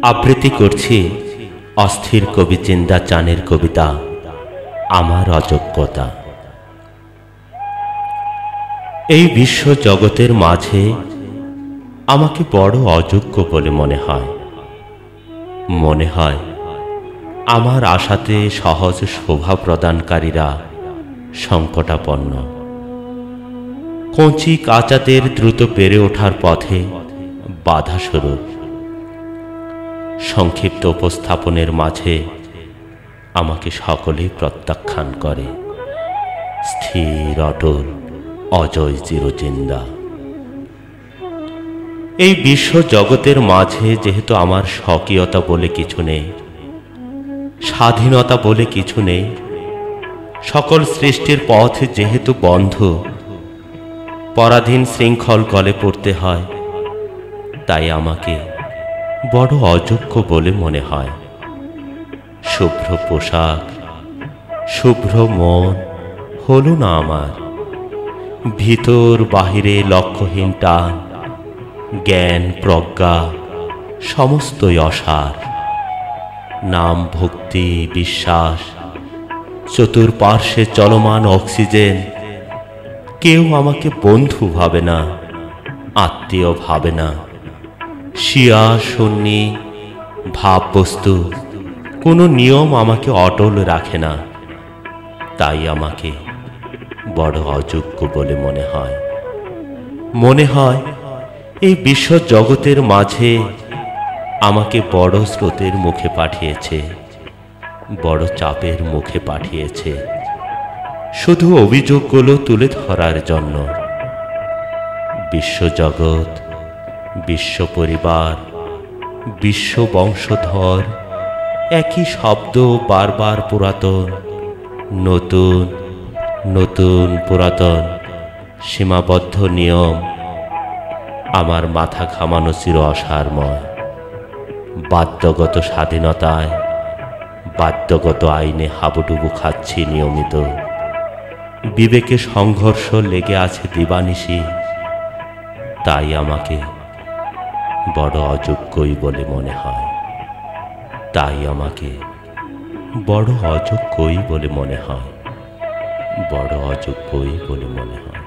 আবৃত্তি করছি অস্থির কবি জিন্দা চানের কবিতা আমার অযোগ্যতা। এই বিশ্ব জগতের মাঝে আমাকে বড় অযোগ্য বলে মনে হয় আমার আশাতে সহজ শোভা প্রদানকারীরা সংকটাপন্ন। কঞ্চি কাচাদের দ্রুত পেরে ওঠার পথে বাধা স্বরূপ। সংক্ষিপ্ত উপস্থাপনের মাঝে আমাকে সকলেই প্রত্যাখ্যান করে, স্থির অটল অজয় চিরজিন্দা। এই বিশ্ব জগতের মাঝে যেহেতু আমার স্বকীয়তা বলে কিছু নেই, স্বাধীনতা বলে কিছু নেই, সকল সৃষ্টির পথ যেহেতু বন্ধ, পরাধীন শৃঙ্খল গলে পড়তে হয়, তাই আমাকে বড় অযোগ্য বলে মনে হয়। শুভ্র পোশাক, শুভ্র মন হলো না আমার, ভিতর বাহিরে লক্ষ্যহীন টান, জ্ঞান প্রজ্ঞা সমস্তই অসার। নাম ভক্তি বিশ্বাস, চতুর্পার্শ্বে চলমান অক্সিজেন, কেউ আমাকে বন্ধু ভাবে না, আত্মীয় ভাবে না। শিয়া সুন্নি ভাববস্তু কোনো নিয়ম আমাকে অটল রাখে না, তাই আমাকে বড় অযোগ্য বলে মনে হয় এই বিশ্ব জগতের মাঝে আমাকে বড় স্রোতের মুখে পাঠিয়েছে, বড় চাপের মুখে পাঠিয়েছে, শুধু অভিযোগগুলো তুলে ধরার জন্য। বিশ্বজগৎ, বিশ্ব পরিবার, বিশ্ব বংশধর, একই শব্দ বারবার পুরাতন, নতুন নতুন পুরাতন, সীমাবদ্ধ নিয়ম আমার মাথা ঘামানো চির অসারময়। বাধ্যগত স্বাধীনতায়, বাধ্যগত আইনে হাবুডুবু খাচ্ছি নিয়মিত। বিবেকে সংঘর্ষ লেগে আছে দিবানিশি, তাই আমাকে বড় অযোগ্যই বলে মনে হয়, তাই আমাকে বড় অযোগ্যই বলে মনে হয়, বড় অযোগ্যই বলে মনে হয়।